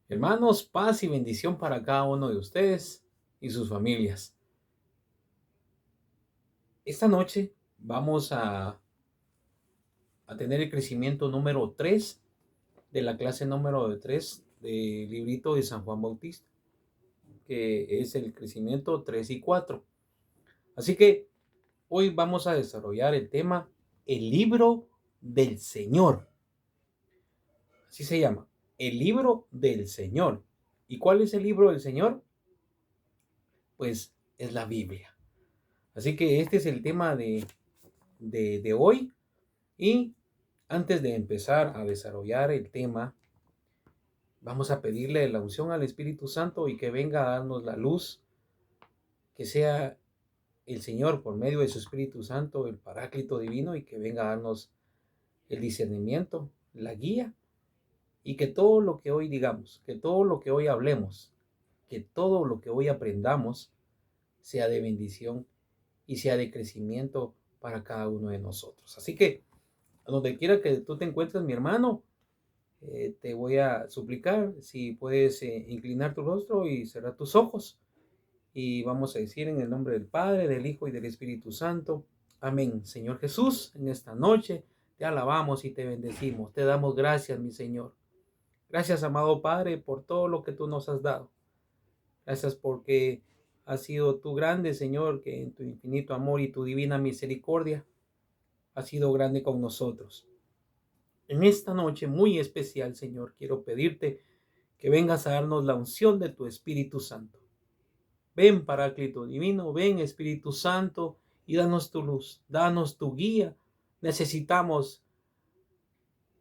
Hermanos, paz y bendición para cada uno de ustedes y sus familias. Esta noche vamos a tener el crecimiento número 3 de la clase número 3 del librito de San Juan Bautista, que es el crecimiento 3 y 4. Así que hoy vamos a desarrollar el tema el libro del Señor. Así se llama, el libro del Señor. ¿Y cuál es el libro del Señor? Pues es la Biblia. Así que este es el tema de hoy. Y antes de empezar a desarrollar el tema, vamos a pedirle la unción al Espíritu Santo y que venga a darnos la luz, que sea el Señor por medio de su Espíritu Santo, el Paráclito Divino, y que venga a darnos el discernimiento, la guía, y que todo lo que hoy digamos, que todo lo que hoy hablemos, que todo lo que hoy aprendamos sea de bendición y sea de crecimiento para cada uno de nosotros. Así que, a donde quiera que tú te encuentres, mi hermano, te voy a suplicar si puedes inclinar tu rostro y cerrar tus ojos. Y vamos a decir en el nombre del Padre, del Hijo y del Espíritu Santo. Amén. Señor Jesús, en esta noche te alabamos y te bendecimos. Te damos gracias, mi Señor. Gracias, amado Padre, por todo lo que tú nos has dado. Gracias porque has sido tú grande, Señor, que en tu infinito amor y tu divina misericordia has sido grande con nosotros. En esta noche muy especial, Señor, quiero pedirte que vengas a darnos la unción de tu Espíritu Santo. Ven, Paráclito Divino, ven, Espíritu Santo, y danos tu luz, danos tu guía. Necesitamos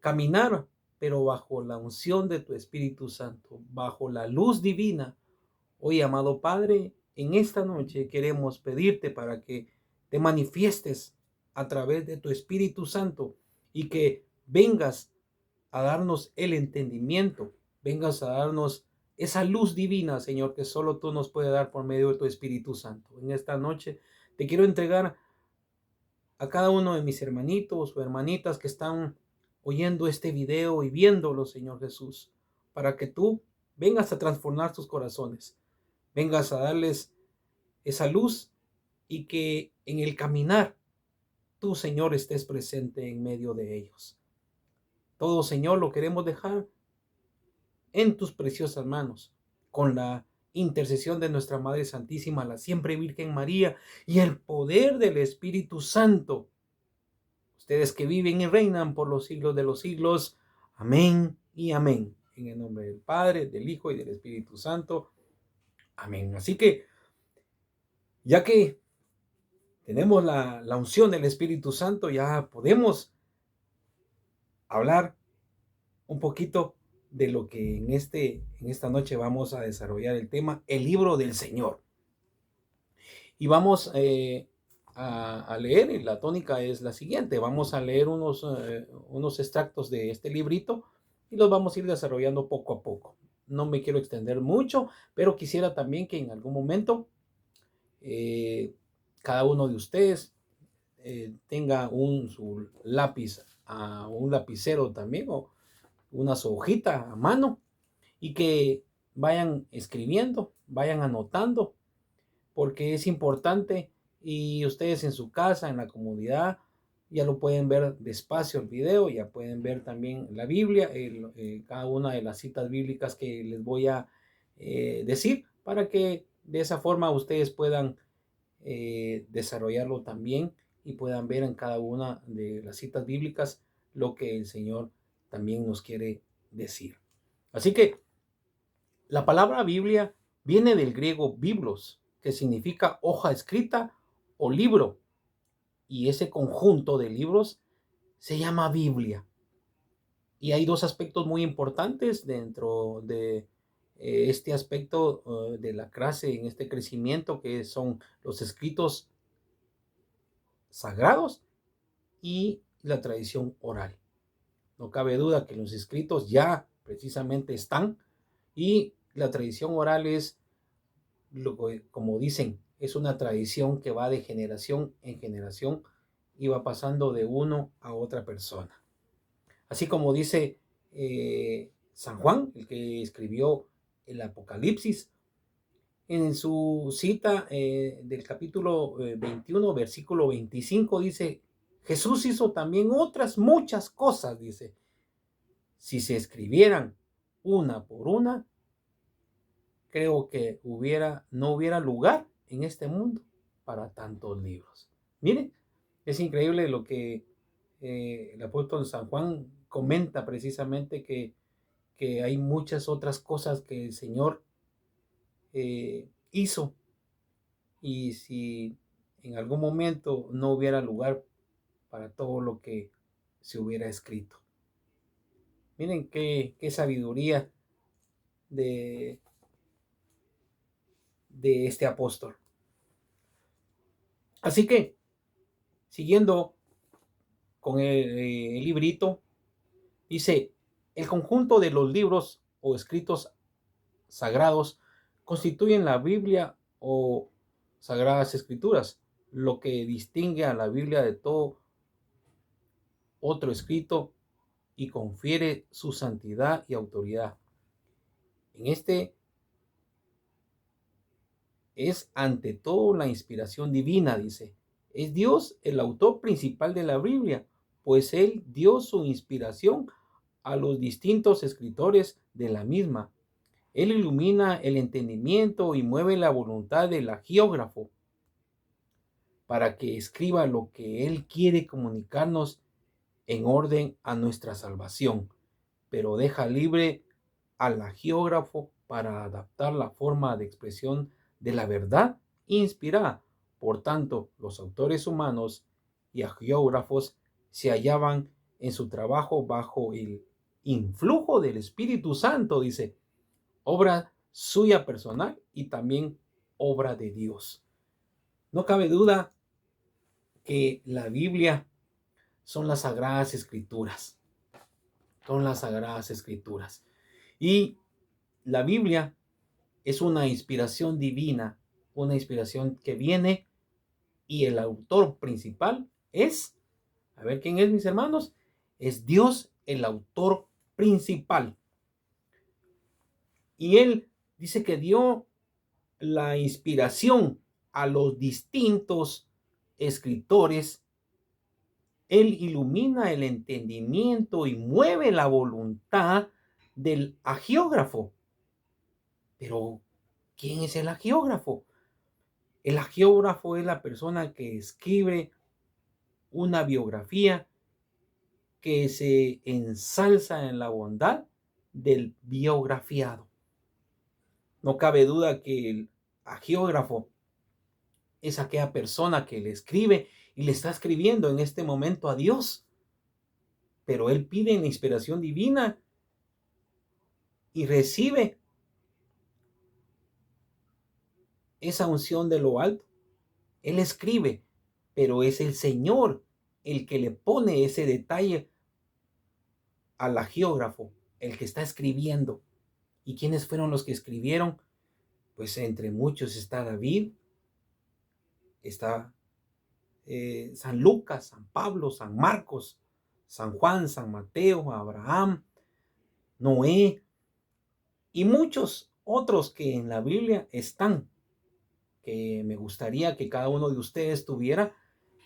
caminar, pero bajo la unción de tu Espíritu Santo, bajo la luz divina. Hoy, amado Padre, en esta noche queremos pedirte para que te manifiestes a través de tu Espíritu Santo y que vengas a darnos el entendimiento, vengas a darnos esa luz divina, Señor, que solo tú nos puedes dar por medio de tu Espíritu Santo. En esta noche te quiero entregar a cada uno de mis hermanitos o hermanitas que están oyendo este video y viéndolo, Señor Jesús, para que tú vengas a transformar sus corazones, vengas a darles esa luz y que en el caminar tú, Señor, estés presente en medio de ellos. Todo, Señor, lo queremos dejar en tus preciosas manos, con la intercesión de nuestra Madre Santísima, la siempre Virgen María, y el poder del Espíritu Santo. Ustedes que viven y reinan por los siglos de los siglos. Amén y amén. En el nombre del Padre, del Hijo y del Espíritu Santo. Amén. Así que, ya que tenemos la unción del Espíritu Santo, ya podemos hablar un poquito de lo que en esta noche vamos a desarrollar el tema, el libro del Señor. Y vamos a leer, y la tónica es la siguiente, vamos a leer unos extractos de este librito y los vamos a ir desarrollando poco a poco. No me quiero extender mucho, pero quisiera también que en algún momento eh, cada uno de ustedes tenga su lápiz, un lapicero también o una hojita a mano y que vayan escribiendo, vayan anotando, porque es importante y ustedes en su casa, en la comunidad, ya lo pueden ver despacio el video, ya pueden ver también la Biblia, cada una de las citas bíblicas que les voy a decir, para que de esa forma ustedes puedan desarrollarlo también y puedan ver en cada una de las citas bíblicas lo que el Señor también nos quiere decir. Así que la palabra Biblia viene del griego biblos, que significa hoja escrita o libro, y ese conjunto de libros se llama Biblia. Y hay dos aspectos muy importantes dentro de este aspecto de la clase, en este crecimiento, que son los escritos sagrados y la tradición oral. No cabe duda que los escritos ya precisamente están y la tradición oral es, como dicen, es una tradición que va de generación en generación y va pasando de uno a otra persona. Así como dice San Juan, el que escribió el Apocalipsis, en su cita del capítulo 21, versículo 25, dice, Jesús hizo también otras muchas cosas, dice, si se escribieran una por una, creo que no hubiera lugar en este mundo para tantos libros. Miren, es increíble lo que el apóstol San Juan comenta precisamente que hay muchas otras cosas que el Señor hizo, y si en algún momento no hubiera lugar para todo lo que se hubiera escrito. Miren qué sabiduría de, de este apóstol. Así que, siguiendo con el librito, dice, el conjunto de los libros o escritos sagrados constituyen la Biblia o Sagradas Escrituras, lo que distingue a la Biblia de todo otro escrito y confiere su santidad y autoridad. En este es ante todo la inspiración divina, dice. Es Dios el autor principal de la Biblia, pues Él dio su inspiración a los distintos escritores de la misma. Él ilumina el entendimiento y mueve la voluntad del agiógrafo para que escriba lo que Él quiere comunicarnos en orden a nuestra salvación, pero deja libre al agiógrafo para adaptar la forma de expresión de la verdad inspirada. Por tanto, los autores humanos y agiógrafos se hallaban en su trabajo bajo el influjo del Espíritu Santo, dice, obra suya personal y también obra de Dios. No cabe duda que la Biblia son las Sagradas Escrituras. Son las Sagradas Escrituras. Y la Biblia es una inspiración divina, una inspiración que viene, y el autor principal es, a ver quién es, mis hermanos, es Dios el autor principal. Y él dice que dio la inspiración a los distintos escritores. Él ilumina el entendimiento y mueve la voluntad del agiógrafo. Pero, ¿quién es el agiógrafo? El agiógrafo es la persona que escribe una biografía que se ensalza en la bondad del biografiado. No cabe duda que el agiógrafo es aquella persona que le escribe y le está escribiendo en este momento a Dios. Pero él pide la inspiración divina y recibe esa unción de lo alto. Él escribe, pero es el Señor el que le pone ese detalle al agiógrafo, el que está escribiendo. ¿Y quiénes fueron los que escribieron? Pues entre muchos está David, está San Lucas, San Pablo, San Marcos, San Juan, San Mateo, Abraham, Noé y muchos otros que en la Biblia están, que me gustaría que cada uno de ustedes tuviera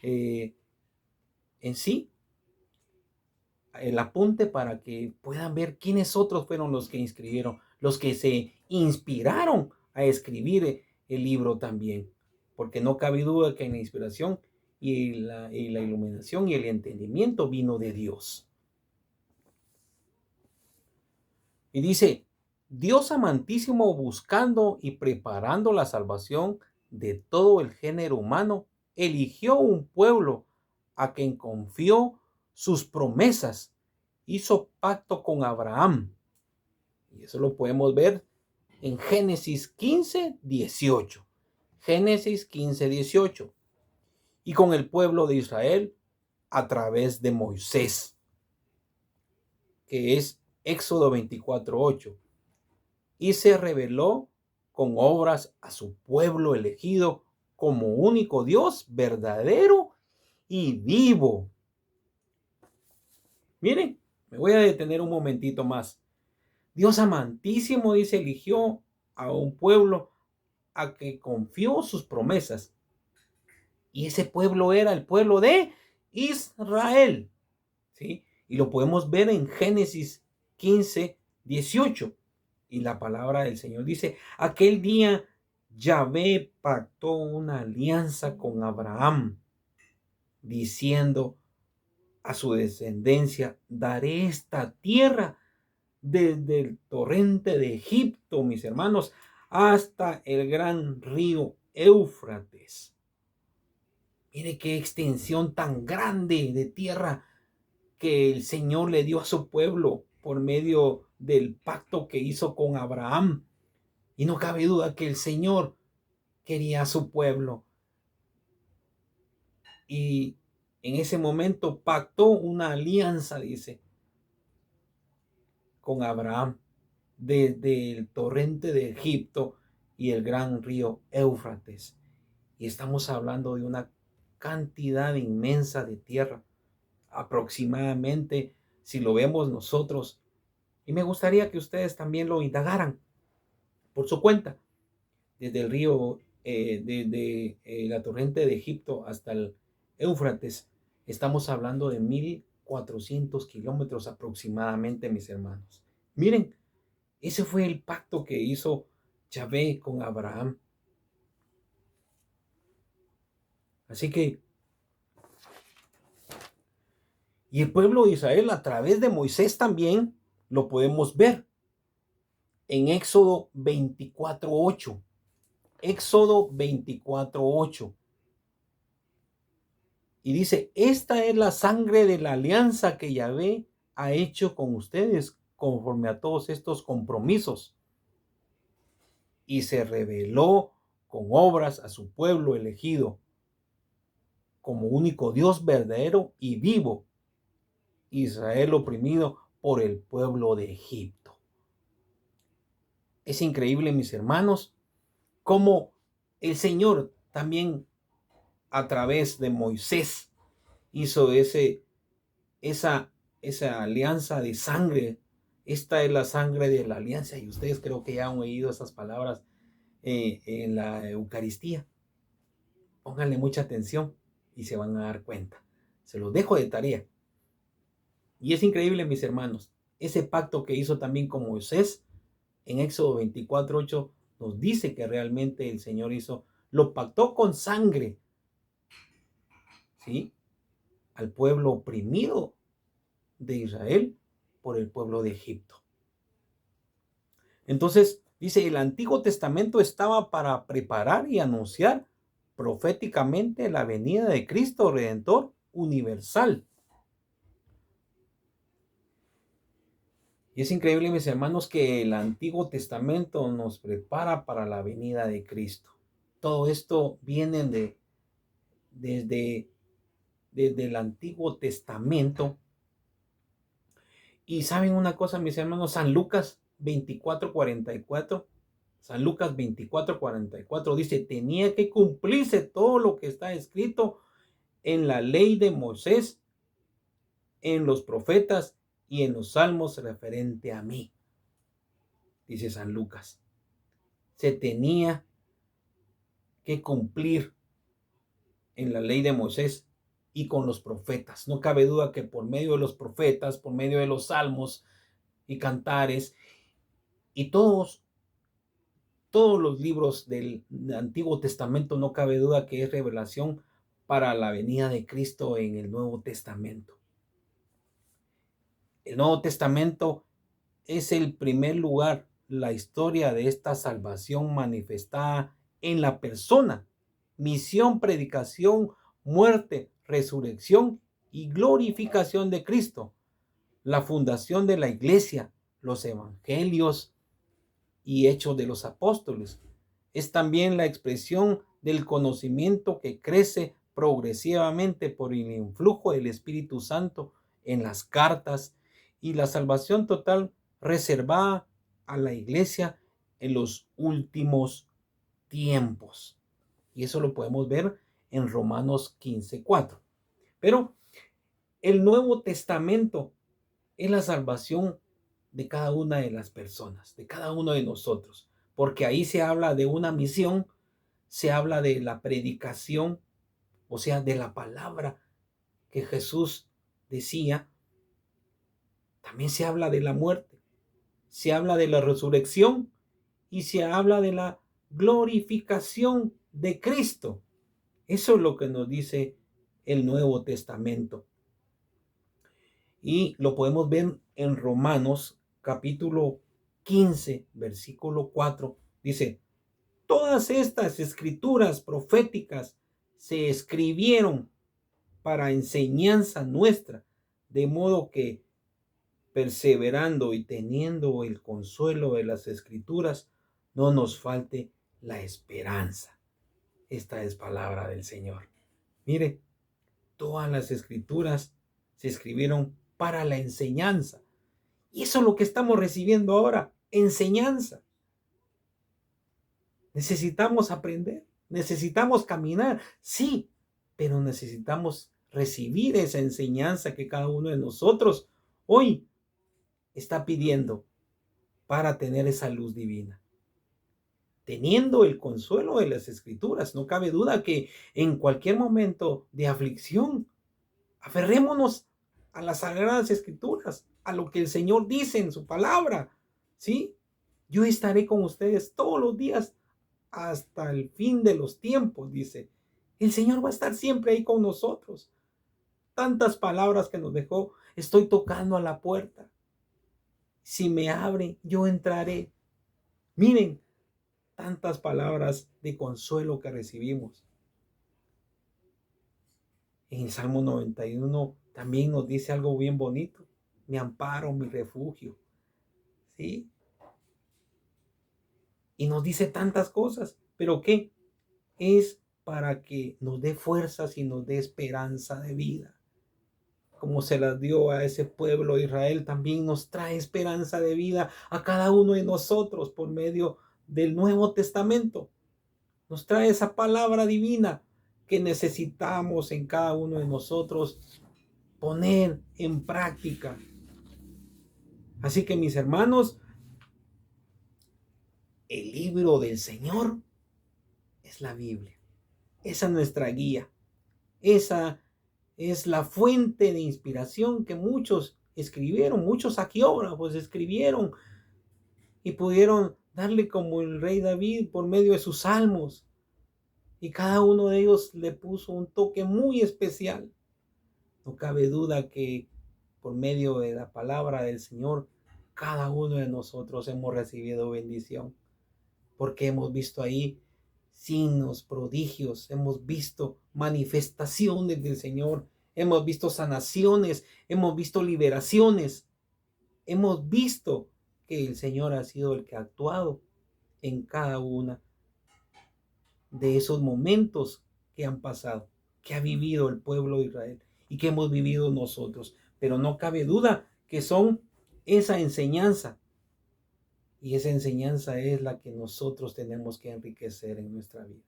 en sí el apunte para que puedan ver quiénes otros fueron los que inscribieron, los que se inspiraron a escribir el libro también, porque no cabe duda que la inspiración y la iluminación y el entendimiento vino de Dios. Y dice, Dios amantísimo, buscando y preparando la salvación de todo el género humano, eligió un pueblo a quien confió sus promesas, hizo pacto con Abraham. Y eso lo podemos ver en Génesis 15, 18. Génesis 15, 18. Y con el pueblo de Israel a través de Moisés, que es Éxodo 24, 8. Y se reveló con obras a su pueblo elegido como único Dios verdadero y vivo. Miren, me voy a detener un momentito más. Dios amantísimo, dice, eligió a un pueblo a que confió sus promesas. Y ese pueblo era el pueblo de Israel, ¿sí? Y lo podemos ver en Génesis 15:18. Y la palabra del Señor dice, aquel día Yahvé pactó una alianza con Abraham, diciendo a su descendencia, daré esta tierra desde el torrente de Egipto, mis hermanos, hasta el gran río Éufrates. Mire qué extensión tan grande de tierra que el Señor le dio a su pueblo por medio del pacto que hizo con Abraham. Y no cabe duda que el Señor quería a su pueblo. Y en ese momento pactó una alianza, dice, con Abraham desde el torrente de Egipto y el gran río Éufrates. Y estamos hablando de una cantidad inmensa de tierra, aproximadamente, si lo vemos nosotros. Y me gustaría que ustedes también lo indagaran por su cuenta, desde el río, desde la torrente de Egipto hasta el Éufrates. Estamos hablando de 1400 kilómetros aproximadamente, mis hermanos. Miren, ese fue el pacto que hizo Yahvé con Abraham. Así que, y el pueblo de Israel a través de Moisés también lo podemos ver en Éxodo 24:8. Éxodo 24:8. Y dice, esta es la sangre de la alianza que Yahvé ha hecho con ustedes conforme a todos estos compromisos. Y se reveló con obras a su pueblo elegido como único Dios verdadero y vivo, Israel oprimido por el pueblo de Egipto. Es increíble, mis hermanos, cómo el Señor también a través de Moisés hizo esa alianza de sangre. Esta es la sangre de la alianza y ustedes creo que ya han oído esas palabras en la Eucaristía. Pónganle mucha atención y se van a dar cuenta. Se los dejo de tarea. Y es increíble, mis hermanos, ese pacto que hizo también con Moisés en Éxodo 24:8 nos dice que realmente el Señor lo pactó con sangre, ¿sí? Al pueblo oprimido de Israel por el pueblo de Egipto. Entonces, dice, el Antiguo Testamento estaba para preparar y anunciar proféticamente la venida de Cristo Redentor universal. Y es increíble, mis hermanos, que el Antiguo Testamento nos prepara para la venida de Cristo. Todo esto viene desde el Antiguo Testamento. Y saben una cosa, mis hermanos, San Lucas 24:44. San Lucas 24:44 dice, tenía que cumplirse todo lo que está escrito en la ley de Moisés, en los profetas y en los salmos referente a mí. Dice San Lucas. Se tenía que cumplir en la ley de Moisés y con los profetas. No cabe duda que por medio de los profetas, por medio de los salmos y cantares y todos los libros del Antiguo Testamento, no cabe duda que es revelación para la venida de Cristo en el Nuevo Testamento. El Nuevo Testamento es el primer lugar, la historia de esta salvación manifestada en la persona, misión, predicación, muerte, resurrección y glorificación de Cristo, la fundación de la iglesia, los evangelios y hechos de los apóstoles. Es también la expresión del conocimiento que crece progresivamente por el influjo del Espíritu Santo en las cartas y la salvación total reservada a la iglesia en los últimos tiempos. Y eso lo podemos ver en Romanos 15:4. Pero el Nuevo Testamento es la salvación de cada una de las personas, de cada uno de nosotros, porque ahí se habla de una misión, se habla de la predicación, o sea, de la palabra que Jesús decía. También se habla de la muerte, se habla de la resurrección y se habla de la glorificación de Cristo. Eso es lo que nos dice el Nuevo Testamento. Y lo podemos ver en Romanos capítulo 15, versículo 4. Dice, todas estas escrituras proféticas se escribieron para enseñanza nuestra, de modo que perseverando y teniendo el consuelo de las escrituras, no nos falte la esperanza. Esta es palabra del Señor. Mire, todas las escrituras se escribieron para la enseñanza. Y eso es lo que estamos recibiendo ahora, enseñanza. Necesitamos aprender, necesitamos caminar, sí, pero necesitamos recibir esa enseñanza que cada uno de nosotros hoy está pidiendo para tener esa luz divina. Teniendo el consuelo de las escrituras, no cabe duda que en cualquier momento de aflicción, aferrémonos a las sagradas escrituras, a lo que el Señor dice en su palabra, ¿sí? Yo estaré con ustedes todos los días hasta el fin de los tiempos, dice. El Señor va a estar siempre ahí con nosotros. Tantas palabras que nos dejó, estoy tocando a la puerta. Si me abre, yo entraré. Miren, tantas palabras de consuelo que recibimos. En el Salmo 91 también nos dice algo bien bonito. Mi amparo, mi refugio. ¿Sí? Y nos dice tantas cosas. ¿Pero qué? Es para que nos dé fuerzas y nos dé esperanza de vida. Como se las dio a ese pueblo de Israel, también nos trae esperanza de vida a cada uno de nosotros por medio del Nuevo Testamento. Nos trae esa palabra divina que necesitamos en cada uno de nosotros poner en práctica. Así que, mis hermanos, el libro del Señor es la Biblia. Esa es nuestra guía. Esa es la fuente de inspiración que muchos escribieron, muchos arqueógrafos escribieron y pudieron darle como el rey David por medio de sus salmos. Y cada uno de ellos le puso un toque muy especial. No cabe duda que por medio de la palabra del Señor, cada uno de nosotros hemos recibido bendición. Porque hemos visto ahí signos, prodigios, hemos visto manifestaciones del Señor, hemos visto sanaciones, hemos visto liberaciones, hemos visto que el Señor ha sido el que ha actuado en cada una de esos momentos que han pasado, que ha vivido el pueblo de Israel y que hemos vivido nosotros. Pero no cabe duda que son esa enseñanza. Y esa enseñanza es la que nosotros tenemos que enriquecer en nuestra vida.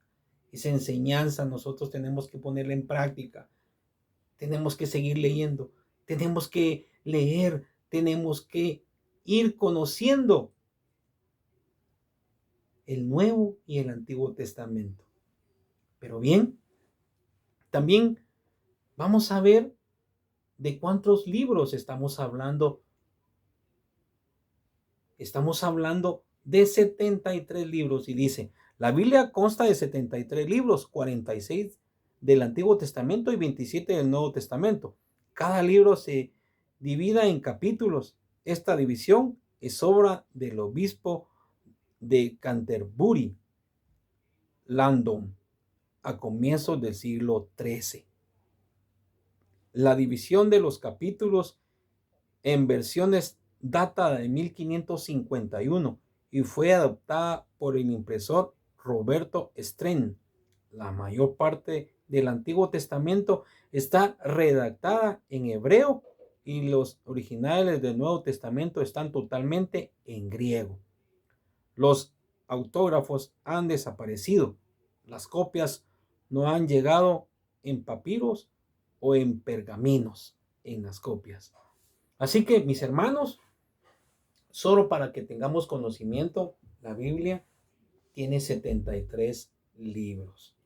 Esa enseñanza nosotros tenemos que ponerla en práctica. Tenemos que seguir leyendo. Tenemos que leer. Tenemos que ir conociendo el Nuevo y el Antiguo Testamento. Pero bien, también vamos a ver de cuántos libros estamos hablando. Estamos hablando de 73 libros y dice, la Biblia consta de 73 libros, 46 del Antiguo Testamento y 27 del Nuevo Testamento. Cada libro se divide en capítulos. Esta división es obra del obispo de Canterbury, Langdon, a comienzos del siglo XIII. La división de los capítulos en versiones data de 1551 y fue adoptada por el impresor Roberto Stren. La mayor parte del Antiguo Testamento está redactada en hebreo y los originales del Nuevo Testamento están totalmente en griego. Los autógrafos han desaparecido. Las copias no han llegado en papiros o en pergaminos en las copias. Así que, mis hermanos, Solo para que tengamos conocimiento, la Biblia tiene 73 libros.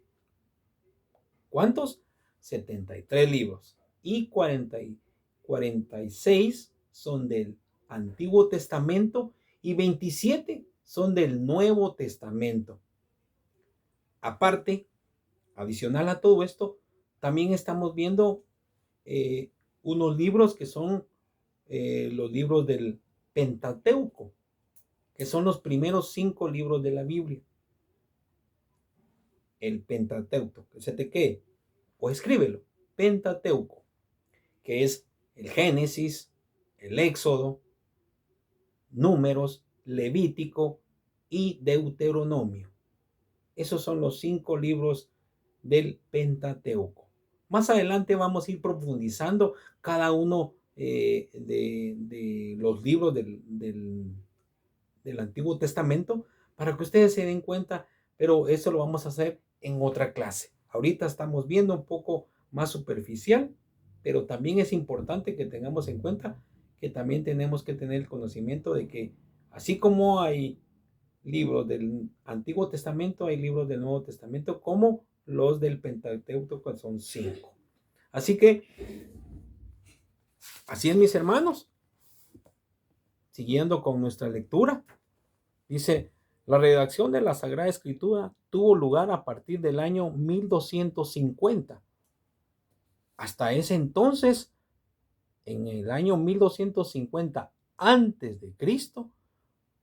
¿Cuántos? 73 libros. Y 46 son del Antiguo Testamento y 27 son del Nuevo Testamento. Aparte, adicional a todo esto, también estamos viendo unos libros que son los libros del Pentateuco, que son los primeros 5 libros de la Biblia. El Pentateuco, que se te quede, o escríbelo, Pentateuco, que es el Génesis, el Éxodo, Números, Levítico y Deuteronomio. Esos son los 5 libros del Pentateuco. Más adelante vamos a ir profundizando cada uno de los libros del Antiguo Testamento para que ustedes se den cuenta, pero eso lo vamos a hacer en otra clase. Ahorita estamos viendo un poco más superficial, pero también es importante que tengamos en cuenta que también tenemos que tener el conocimiento de que así como hay libros del Antiguo Testamento, hay libros del Nuevo Testamento, como los del Pentateuco, que son 5. Así que, así es, mis hermanos. Siguiendo con nuestra lectura, dice, la redacción de la Sagrada Escritura tuvo lugar a partir del año 1250. Hasta ese entonces, en el año 1250 antes de Cristo,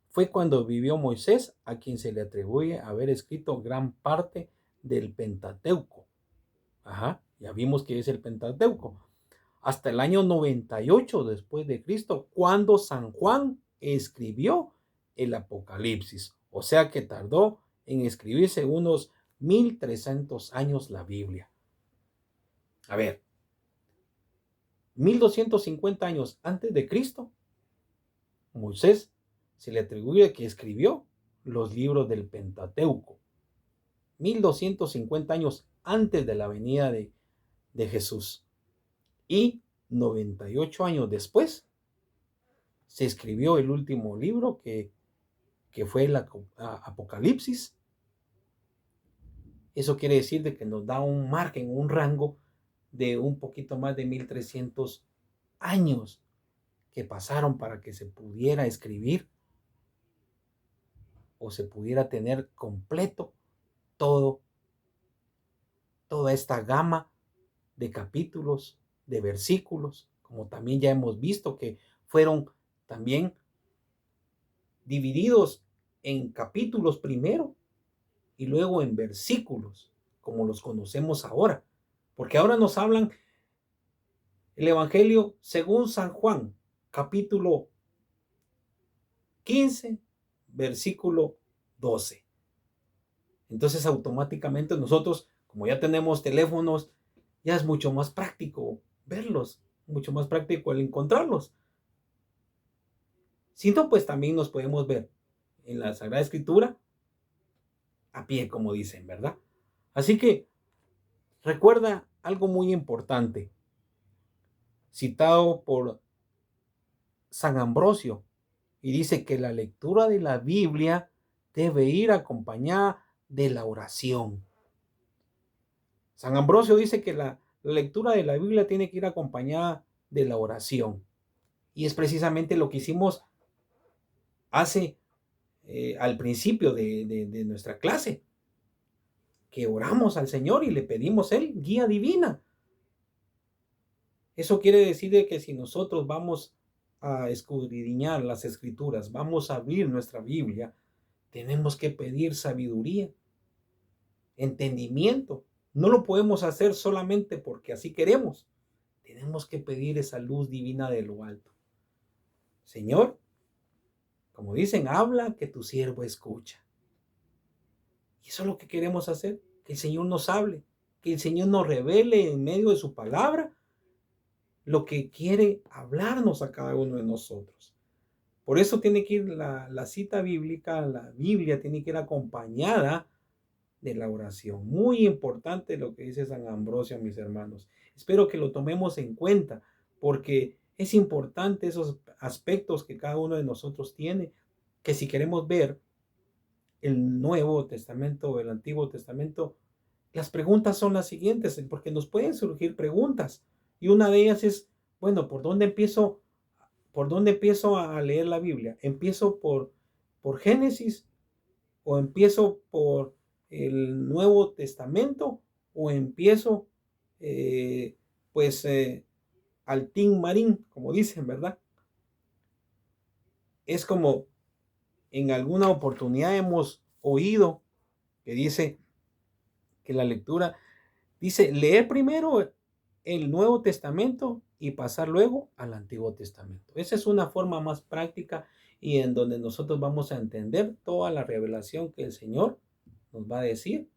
fue cuando vivió Moisés, a quien se le atribuye haber escrito gran parte del Pentateuco. Ya vimos que es el Pentateuco. Hasta el año 98 después de Cristo, cuando San Juan escribió el Apocalipsis. O sea que tardó en escribirse unos 1300 años la Biblia. A ver, 1250 años antes de Cristo, Moisés se le atribuye que escribió los libros del Pentateuco. 1250 años antes de la venida de Jesús. Y 98 años después se escribió el último libro que fue el Apocalipsis. Eso quiere decir de que nos da un margen, un rango de un poquito más de 1300 años que pasaron para que se pudiera escribir o se pudiera tener completo toda esta gama de capítulos, de versículos, como también ya hemos visto que fueron también divididos en capítulos primero y luego en versículos, como los conocemos ahora, porque ahora nos hablan el Evangelio según San Juan, capítulo 15, versículo 12. Entonces automáticamente nosotros, como ya tenemos teléfonos, ya es mucho más práctico verlos, mucho más práctico el encontrarlos. Si no, pues también nos podemos ver en la Sagrada Escritura a pie, como dicen, ¿verdad? Así que recuerda algo muy importante, citado por San Ambrosio, y dice que la lectura de la Biblia debe ir acompañada de la oración. San Ambrosio dice que la lectura de la Biblia tiene que ir acompañada de la oración. Y es precisamente lo que hicimos al principio de nuestra clase, que oramos al Señor y le pedimos Él guía divina. Eso quiere decir de que si nosotros vamos a escudriñar las Escrituras, vamos a abrir nuestra Biblia, tenemos que pedir sabiduría, entendimiento. No lo podemos hacer solamente porque así queremos. Tenemos que pedir esa luz divina de lo alto. Señor, como dicen, habla que tu siervo escucha. Y eso es lo que queremos hacer, que el Señor nos hable, que el Señor nos revele en medio de su palabra lo que quiere hablarnos a cada uno de nosotros. Por eso tiene que ir la cita bíblica, la Biblia tiene que ir acompañada de la oración. Muy importante lo que dice San Ambrosio, mis hermanos. Espero que lo tomemos en cuenta, porque Es importante esos aspectos que cada uno de nosotros tiene, que si queremos ver el Nuevo Testamento o el Antiguo Testamento, las preguntas son las siguientes, porque nos pueden surgir preguntas. Y una de ellas es, bueno, por dónde empiezo a leer la Biblia? ¿Empiezo por Génesis o empiezo por el Nuevo Testamento o empiezo eh, pues al Tin Marín, como dicen, ¿verdad? Es como en alguna oportunidad hemos oído que dice que la lectura dice leer primero el Nuevo Testamento y pasar luego al Antiguo Testamento. Esa es una forma más práctica y en donde nosotros vamos a entender toda la revelación que el Señor nos va a decir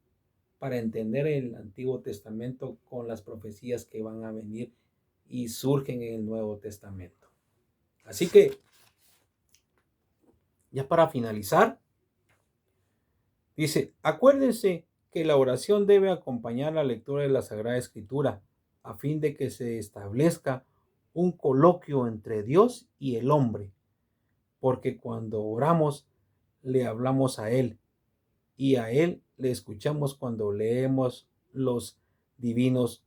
para entender el Antiguo Testamento con las profecías que van a venir y surgen en el Nuevo Testamento. Así que, ya para finalizar, dice, acuérdense que la oración debe acompañar la lectura de la Sagrada Escritura a fin de que se establezca un coloquio entre Dios y el hombre, porque cuando oramos le hablamos a Él y a Él le escuchamos cuando leemos los divinos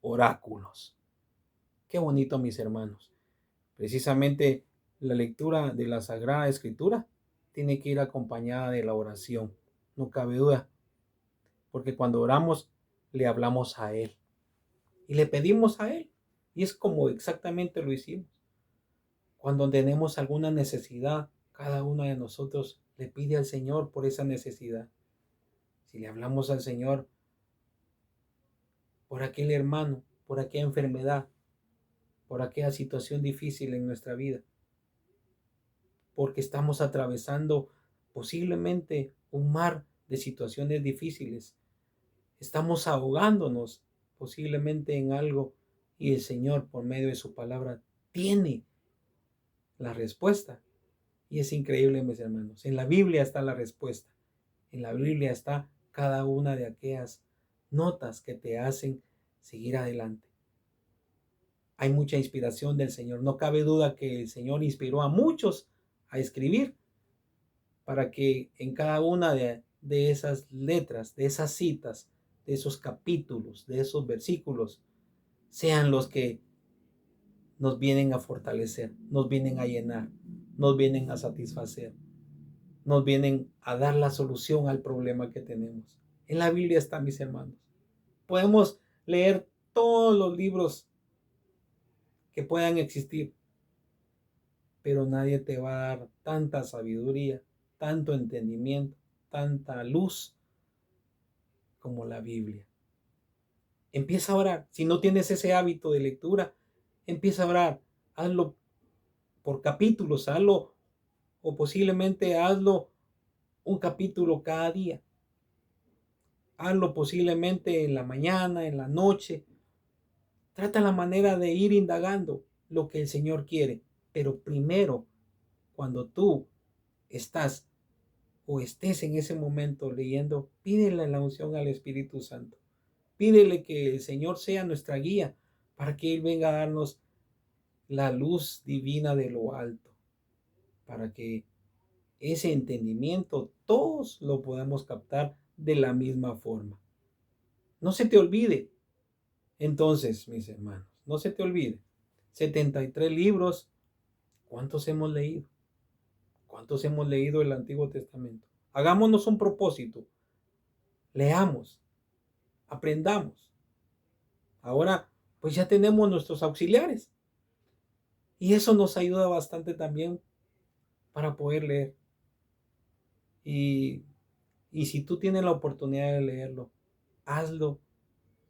oráculos. Qué bonito, mis hermanos. Precisamente la lectura de la Sagrada Escritura tiene que ir acompañada de la oración, no cabe duda, porque cuando oramos le hablamos a Él y le pedimos a Él. Y es como exactamente lo hicimos. Cuando tenemos alguna necesidad, cada uno de nosotros le pide al Señor por esa necesidad. Si le hablamos al Señor por aquel hermano, por aquella enfermedad, por aquella situación difícil en nuestra vida, porque estamos atravesando posiblemente un mar de situaciones difíciles, estamos ahogándonos posiblemente en algo y el Señor por medio de su palabra tiene la respuesta. Y es increíble, mis hermanos. En la Biblia está la respuesta. En la Biblia está cada una de aquellas notas que te hacen seguir adelante. Hay mucha inspiración del Señor. No cabe duda que el Señor inspiró a muchos a escribir para que en cada una de esas letras, de esas citas, de esos capítulos, de esos versículos, sean los que nos vienen a fortalecer, nos vienen a llenar, nos vienen a satisfacer, nos vienen a dar la solución al problema que tenemos. En la Biblia está, mis hermanos. Podemos leer todos los libros que puedan existir, pero nadie te va a dar tanta sabiduría, tanto entendimiento, tanta luz como la Biblia. Empieza a orar. Si no tienes ese hábito de lectura, empieza a orar. Hazlo por capítulos, hazlo o posiblemente hazlo un capítulo cada día. Hazlo posiblemente en la mañana, en la noche. Trata la manera de ir indagando lo que el Señor quiere. Pero primero, cuando tú estás o estés en ese momento leyendo, pídele la unción al Espíritu Santo. Pídele que el Señor sea nuestra guía para que Él venga a darnos la luz divina de lo alto, para que ese entendimiento todos lo podamos captar de la misma forma. No se te olvide, entonces, mis hermanos, no se te olvide, 73 libros, ¿cuántos hemos leído? ¿Cuántos hemos leído el Antiguo Testamento? Hagámonos un propósito, leamos, aprendamos. Ahora, pues ya tenemos nuestros auxiliares y eso nos ayuda bastante también para poder leer. Y, y si tú tienes la oportunidad de leerlo, hazlo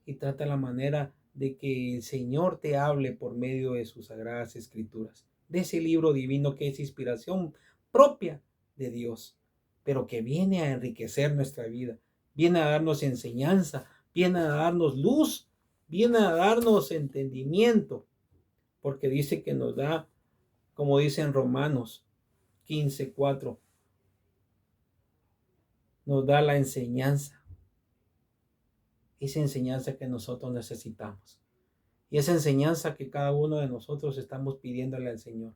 y trata la manera de que el Señor te hable por medio de sus sagradas escrituras, de ese libro divino que es inspiración propia de Dios, pero que viene a enriquecer nuestra vida, viene a darnos enseñanza, viene a darnos luz, viene a darnos entendimiento, porque dice que nos da, como dice en Romanos 15:4, nos da la enseñanza, esa enseñanza que nosotros necesitamos. Y esa enseñanza que cada uno de nosotros estamos pidiéndole al Señor.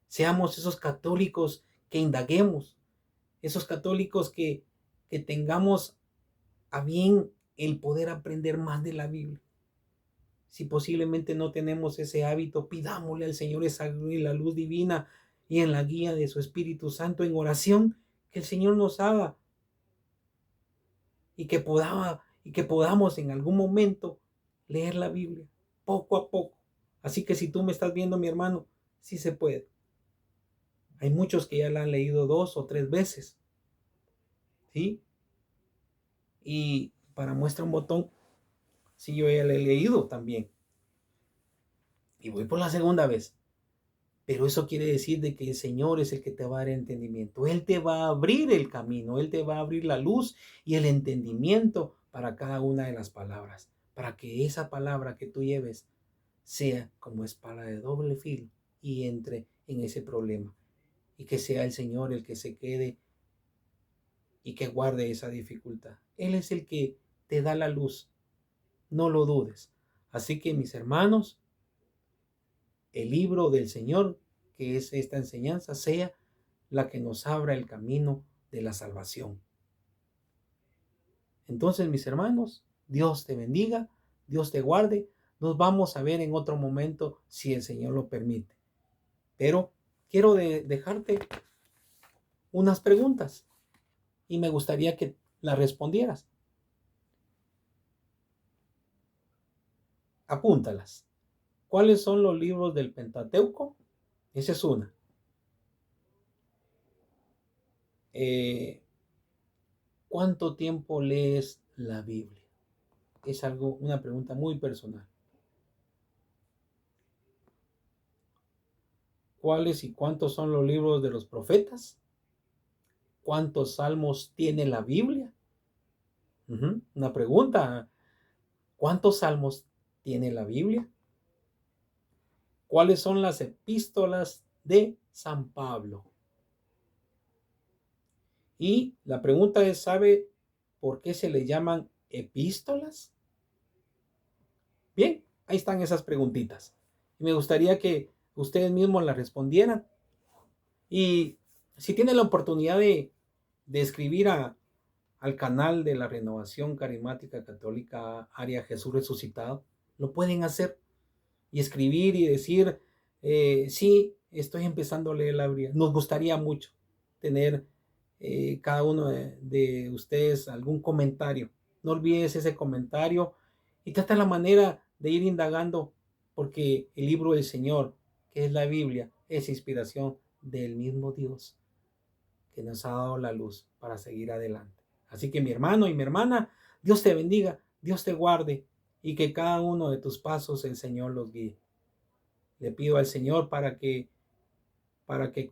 Seamos esos católicos que indaguemos, esos católicos que tengamos a bien el poder aprender más de la Biblia. Si posiblemente no tenemos ese hábito, pidámosle al Señor esa la luz divina y en la guía de su Espíritu Santo en oración, que el Señor nos haga y que podamos en algún momento leer la Biblia poco a poco. Así que si tú me estás viendo, mi hermano, sí se puede. Hay muchos que ya la han leído 2 o 3 veces, ¿sí? Y para muestra un botón, sí, yo ya la he leído también. Y voy por la segunda vez. Pero eso quiere decir de que el Señor es el que te va a dar entendimiento. Él te va a abrir el camino, Él te va a abrir la luz y el entendimiento para cada una de las palabras, para que esa palabra que tú lleves sea como espada de doble filo y entre en ese problema. Y que sea el Señor el que se quede y que guarde esa dificultad. Él es el que te da la luz, no lo dudes. Así que mis hermanos, el libro del Señor, que es esta enseñanza, sea la que nos abra el camino de la salvación. Entonces, mis hermanos, Dios te bendiga, Dios te guarde. Nos vamos a ver en otro momento si el Señor lo permite. Pero quiero dejarte unas preguntas y me gustaría que las respondieras. Apúntalas. ¿Cuáles son los libros del Pentateuco? Esa es una. ¿Cuánto tiempo lees la Biblia? Es una pregunta muy personal. ¿Cuáles y cuántos son los libros de los profetas? ¿Cuántos salmos tiene la Biblia? Una pregunta. ¿Cuántos salmos tiene la Biblia? ¿Cuáles son las epístolas de San Pablo? Y la pregunta es, ¿sabe por qué se le llaman epístolas? Bien, ahí están esas preguntitas. Y me gustaría que ustedes mismos las respondieran. Y si tienen la oportunidad de escribir al canal de la Renovación Carismática Católica Área Jesús Resucitado, lo pueden hacer y escribir y decir, sí, estoy empezando a leer la Biblia. Nos gustaría mucho tener cada uno de ustedes algún comentario. No olvides ese comentario y trata la manera de ir indagando, porque el libro del Señor, que es la Biblia, es inspiración del mismo Dios que nos ha dado la luz para seguir adelante. Así que mi hermano y mi hermana, Dios te bendiga, Dios te guarde y que cada uno de tus pasos el Señor los guíe. Le pido al Señor para que